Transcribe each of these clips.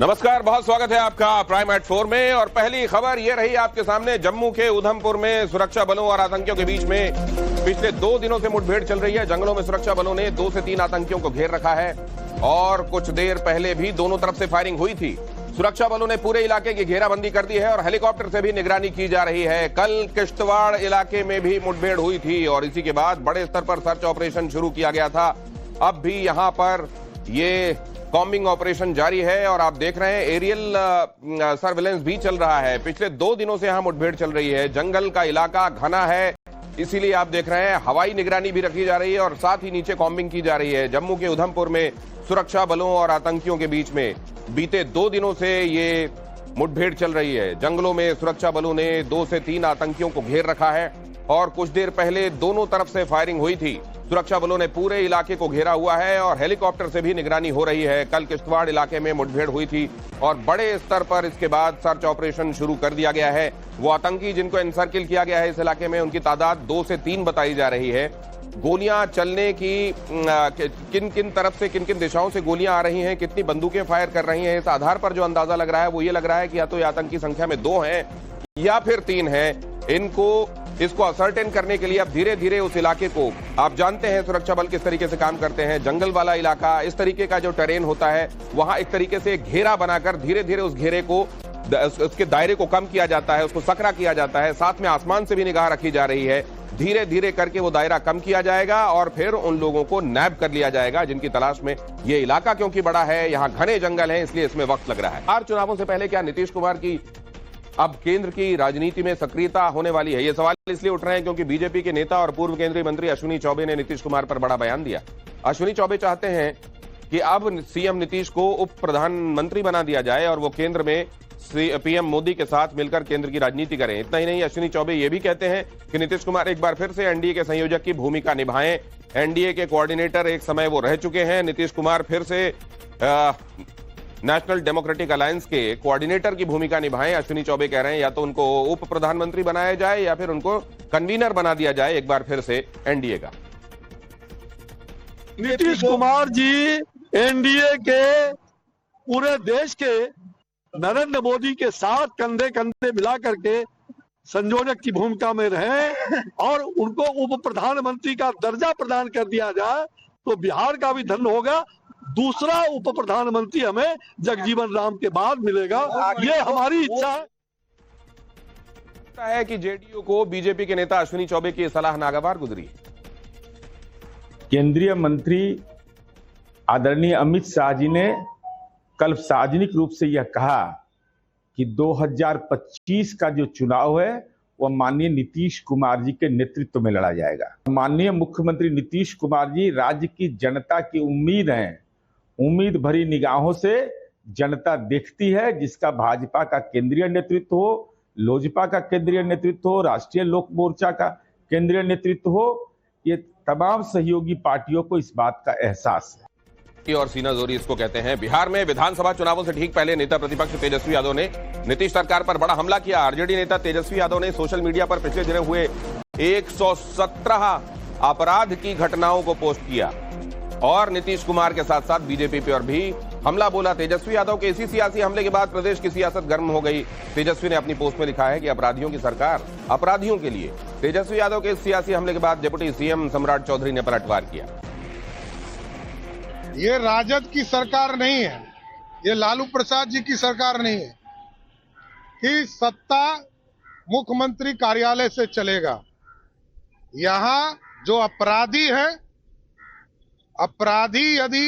नमस्कार, बहुत स्वागत है आपका प्राइम एट 4 में। और पहली खबर ये रही आपके सामने, जम्मू के उधमपुर में सुरक्षा बलों और आतंकियों के बीच में पिछले 2 दिनों से मुठभेड़ चल रही है। जंगलों में सुरक्षा बलों ने 2 से 3 आतंकियों को घेर रखा है और कुछ देर पहले भी दोनों तरफ से फायरिंग हुई थी। सुरक्षा बलों ने पूरे इलाके की घेराबंदी कर दी है और हेलीकॉप्टर से भी निगरानी की जा रही है। कल किश्तवाड़ इलाके में भी मुठभेड़ हुई थी और इसी के बाद बड़े स्तर पर सर्च ऑपरेशन शुरू किया गया था। अब भी यहां पर ये कॉम्बिंग ऑपरेशन जारी है और आप देख रहे हैं एरियल सर्वेलेंस भी चल रहा है। पिछले 2 दिनों से यहां मुठभेड़ चल रही है। जंगल का इलाका घना है, इसीलिए आप देख रहे हैं हवाई निगरानी भी रखी जा रही है और साथ ही नीचे कॉम्बिंग की जा रही है। जम्मू के उधमपुर में सुरक्षा बलों और आतंकियों के बीच में बीते 2 दिनों से ये मुठभेड़ चल रही है। जंगलों में सुरक्षा बलों ने 2 से 3 आतंकियों को घेर रखा है और कुछ देर पहले दोनों तरफ से फायरिंग हुई थी। सुरक्षा बलों ने पूरे इलाके को घेरा हुआ है और हेलीकॉप्टर से भी निगरानी हो रही है। कल किश्तवाड़ इलाके में मुठभेड़ हुई थी और बड़े स्तर पर इसके बाद सर्च ऑपरेशन शुरू कर दिया गया है। वो आतंकी जिनको एनसर्किल किया गया है इस इलाके में, उनकी तादाद 2 से 3 बताई जा रही है। गोलियां चलने की किन किन तरफ से, किन किन दिशाओं से गोलियां आ रही हैं, कितनी बंदूकें फायर कर रही हैं, इस आधार पर जो अंदाजा लग रहा है वो ये लग रहा है कि या तो ये आतंकी संख्या में 2 हैं या फिर 3 हैं। इसको असर्टेन करने के लिए अब धीरे धीरे उस इलाके को, आप जानते हैं सुरक्षा बल किस तरीके से काम करते हैं। जंगल वाला इलाका, इस तरीके का जो टेरेन होता है, वहां एक तरीके से घेरा बनाकर धीरे धीरे उस घेरे को, उसके दायरे को कम किया जाता है, उसको सकरा किया जाता है। साथ में आसमान से भी निगाह रखी जा रही है। धीरे धीरे करके वो दायरा कम किया जाएगा और फिर उन लोगों को नैब कर लिया जाएगा जिनकी तलाश में। ये इलाका क्योंकि बड़ा है, यहाँ घने जंगल है, इसलिए इसमें वक्त लग रहा है। 4 चुनावों से पहले क्या नीतीश कुमार की अब केंद्र की राजनीति में सक्रियता होने वाली है? ये सवाल इसलिए उठ रहे हैं क्योंकि बीजेपी के नेता और पूर्व केंद्रीय मंत्री अश्विनी चौबे ने नीतीश कुमार पर बड़ा बयान दिया। अश्विनी चौबे चाहते हैं कि अब सीएम नीतीश को उप प्रधानमंत्री बना दिया जाए और वो केंद्र में पीएम मोदी के साथ मिलकर केंद्र की राजनीति करें। इतना ही नहीं, अश्विनी चौबे ये भी कहते हैं कि नीतीश कुमार एक बार फिर से एनडीए के संयोजक की भूमिका निभाएं। एनडीए के कोऑर्डिनेटर एक समय वो रह चुके हैं। नीतीश कुमार फिर से नेशनल डेमोक्रेटिक अलायंस के कोऑर्डिनेटर की भूमिका निभाएं। अश्विनी चौबे कह रहे हैं या तो उनको उप प्रधानमंत्री बनाया जाए या फिर उनको कन्वीनर बना दिया जाए एक बार फिर से एनडीए का। नीतीश कुमार जी एनडीए के पूरे देश के नरेंद्र मोदी के साथ कंधे कंधे मिला करके संयोजक की भूमिका में रहे और उनको उप प्रधानमंत्री का दर्जा प्रदान कर दिया जाए तो बिहार का भी धन होगा। दूसरा उप प्रधानमंत्री हमें जगजीवन राम के बाद मिलेगा, ये हमारी इच्छा है कि जेडीयू को बीजेपी के नेता अश्विनी चौबे की सलाह नागवार गुजरी। केंद्रीय मंत्री आदरणीय अमित शाह जी ने कल सार्वजनिक रूप से यह कहा कि 2025 का जो चुनाव है वह माननीय नीतीश कुमार जी के नेतृत्व में लड़ा जाएगा। माननीय मुख्यमंत्री नीतीश कुमार जी राज्य की जनता की उम्मीद हैं। उम्मीद भरी निगाहों से जनता देखती है, जिसका भाजपा का केंद्रीय नेतृत्व हो, लोजपा का केंद्रीय नेतृत्व हो, राष्ट्रीय लोक मोर्चा का केंद्रीय नेतृत्व हो, ये तमाम सहयोगी पार्टियों को इस बात का एहसास है। और सीना जोरी इसको कहते हैं। बिहार में विधानसभा चुनावों से ठीक पहले नेता प्रतिपक्ष तेजस्वी यादव ने नीतीश सरकार पर बड़ा हमला किया। आरजेडी नेता तेजस्वी यादव ने सोशल मीडिया पर पिछले दिनों हुए 117 अपराध की घटनाओं को पोस्ट किया और नीतीश कुमार के साथ साथ बीजेपी पर भी हमला बोला। तेजस्वी यादव के इसी सियासी हमले के बाद प्रदेश की सियासत गर्म हो गई। तेजस्वी ने अपनी पोस्ट में लिखा है कि अपराधियों की सरकार अपराधियों के लिए। तेजस्वी यादव के इस सियासी हमले के बाद डिप्टी सीएम सम्राट चौधरी ने पलटवार किया। ये राजद की सरकार नहीं है, ये लालू प्रसाद जी की सरकार नहीं है कि सत्ता मुख्यमंत्री कार्यालय से चलेगा। यहां जो अपराधी है, अपराधी यदि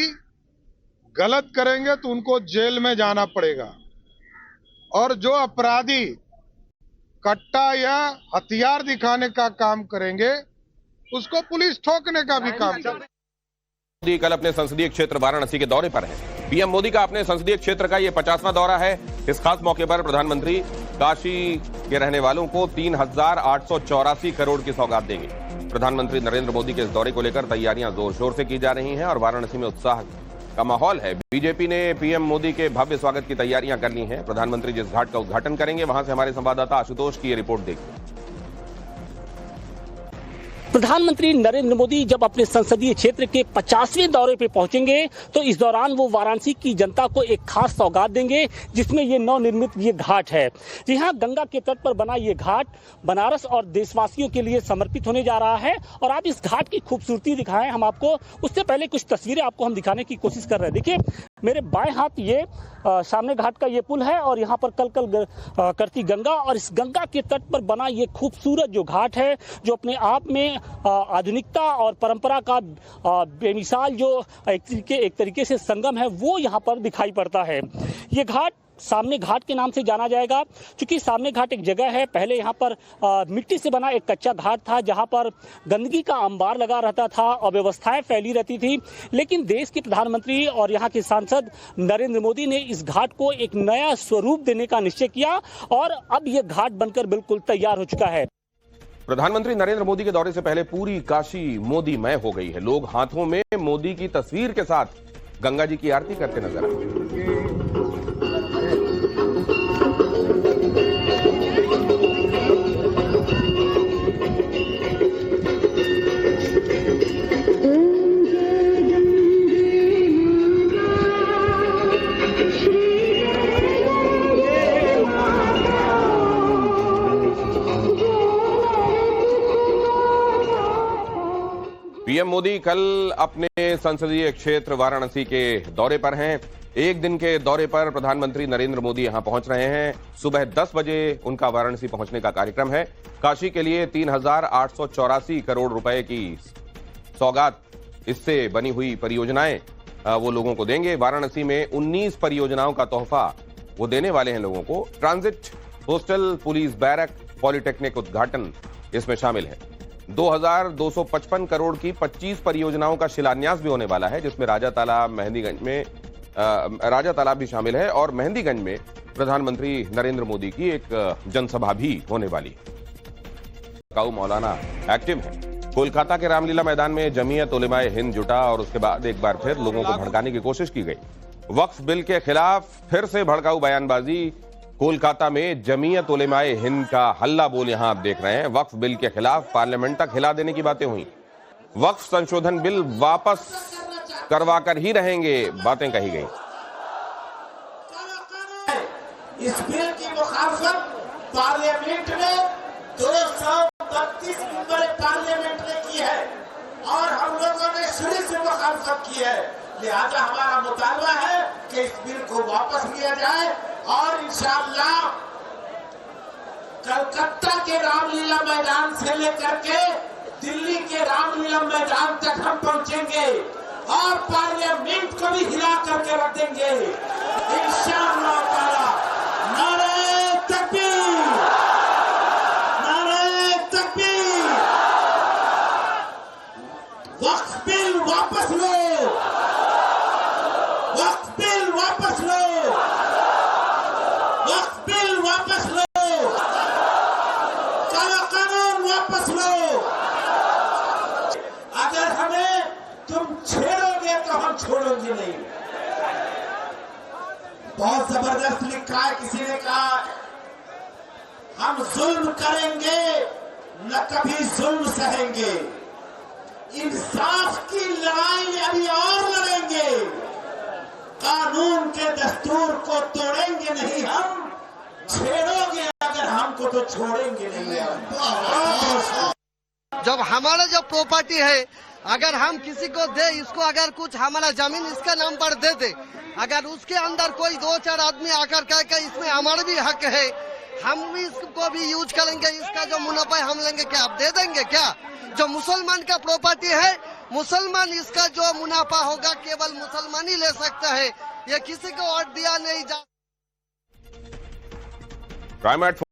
गलत करेंगे तो उनको जेल में जाना पड़ेगा और जो अपराधी कट्टा या हथियार दिखाने का काम करेंगे उसको पुलिस ठोकने का भी काम करेगी। मोदी कल अपने संसदीय क्षेत्र वाराणसी के दौरे पर हैं। पीएम मोदी का अपने संसदीय क्षेत्र का यह 50वां दौरा है। इस खास मौके पर प्रधानमंत्री काशी के रहने वालों को 3,884 करोड़ की सौगात देंगे। प्रधानमंत्री नरेंद्र मोदी के इस दौरे को लेकर तैयारियां जोर शोर से की जा रही हैं और वाराणसी में उत्साह का माहौल है। बीजेपी ने पीएम मोदी के भव्य स्वागत की तैयारियां कर ली हैं। प्रधानमंत्री जिस घाट का उद्घाटन करेंगे वहां से हमारे संवाददाता आशुतोष की ये रिपोर्ट देखिए। प्रधानमंत्री नरेंद्र मोदी जब अपने संसदीय क्षेत्र के 50वें दौरे पे पहुंचेंगे तो इस दौरान वो वाराणसी की जनता को एक खास सौगात देंगे, जिसमें ये नवनिर्मित ये घाट है। जी हाँ, गंगा के तट पर बना ये घाट बनारस और देशवासियों के लिए समर्पित होने जा रहा है। और आप इस घाट की खूबसूरती दिखाएं हम आपको, उससे पहले कुछ तस्वीरें आपको हम दिखाने की कोशिश कर रहे हैं। देखिए मेरे बाएं हाथ ये सामने घाट का ये पुल है और यहाँ पर कल कल करती गंगा, और इस गंगा के तट पर बना ये खूबसूरत जो घाट है, जो अपने आप में आधुनिकता और परंपरा का बेमिसाल जो एक तरीके से संगम है, वो यहाँ पर दिखाई पड़ता है। ये घाट सामने घाट के नाम से जाना जाएगा, क्योंकि सामने घाट एक जगह है, पहले यहाँ पर मिट्टी से बना एक कच्चा घाट था, जहाँ पर गंदगी का अंबार लगा रहता था, अव्यवस्थाएं फैली रहती थी। लेकिन देश के प्रधानमंत्री और यहाँ के सांसद नरेंद्र मोदी ने इस घाट को एक नया स्वरूप देने का निश्चय किया और अब ये घाट बनकर बिल्कुल तैयार हो चुका है। प्रधानमंत्री नरेंद्र मोदी के दौरे से पहले पूरी काशी मोदीमय हो गई है। लोग हाथों में मोदी की तस्वीर के साथ गंगा जी की आरती करते नजर आए। पीएम मोदी कल अपने संसदीय क्षेत्र वाराणसी के दौरे पर हैं। एक दिन के दौरे पर प्रधानमंत्री नरेंद्र मोदी यहां पहुंच रहे हैं। सुबह 10 बजे उनका वाराणसी पहुंचने का कार्यक्रम है। काशी के लिए 3,884 करोड़ रुपए की सौगात, इससे बनी हुई परियोजनाएं वो लोगों को देंगे। वाराणसी में 19 परियोजनाओं का तोहफा वो देने वाले हैं लोगों को। Transit, hostel, police barrack, polytechnic उद्घाटन इसमें शामिल है। 2,255 करोड़ की 25 परियोजनाओं का शिलान्यास भी होने वाला है, जिसमें राजा तालाब भी शामिल है और मेहंदीगंज में प्रधानमंत्री नरेंद्र मोदी की एक जनसभा भी होने वाली है। काऊ मौलाना एक्टिव है। कोलकाता के रामलीला मैदान में जमीयत उलेमाए हिंद जुटा और उसके बाद एक बार फिर लोगों को भड़काने की कोशिश की गई। वक्फ बिल के खिलाफ फिर से भड़काऊ बयानबाजी। कोलकाता में जमीयत उलेमाए हिंद का हल्ला बोल यहां आप देख रहे हैं। वक्फ बिल के खिलाफ पार्लियामेंट तक हिला देने की बातें हुई। वक्फ संशोधन बिल वापस करवाकर ही रहेंगे, बातें कही गई। इस बिल की मुखालफत पार्लियामेंट में 232 मेंबर पार्लियामेंट ने की है और हम लोगों ने शुरू से मुखालफत की है। लिहाजा हमारा मुतालबा है कि इस बिल को वापस लिया जाए और इंशाअल्लाह कलकत्ता के रामलीला मैदान से लेकर के दिल्ली के रामलीला मैदान तक हम पहुंचेंगे और पार्लियामेंट को भी हिला करके रख देंगे इंशाअल्लाह ताला। नारे तकबीर, नारे तकबीर। वक्फ बिल वापस लो, वक्फ बिल वापस लो, वक्फ बिल वापस लो, काला कानून वापस लो। अगर हमें तुम छेड़ोगे तो हम छोड़ोगे नहीं। बहुत जबरदस्त लिखा है, किसी ने कहा हम जुल्म करेंगे न कभी जुल्म सहेंगे, इंसाफ की लड़ाई अभी और लड़ेंगे, कानून के दस्तूर को तोड़ेंगे नहीं हम, छेड़ोगे अगर हमको तो छोड़ेंगे नहीं हम। जब हमारा जो प्रॉपर्टी है अगर हम किसी को दे, इसको अगर कुछ हमारा जमीन इसका नाम पर दे दे, अगर उसके अंदर कोई 2-4 आदमी आकर कहे इसमें हमारा भी हक है, हम भी इसको भी यूज करेंगे, इसका जो मुनाफा हम लेंगे, क्या आप दे देंगे? क्या जो मुसलमान का प्रॉपर्टी है, मुसलमान इसका जो मुनाफा होगा केवल मुसलमान ही ले सकता है, ये किसी को और दिया नहीं जा।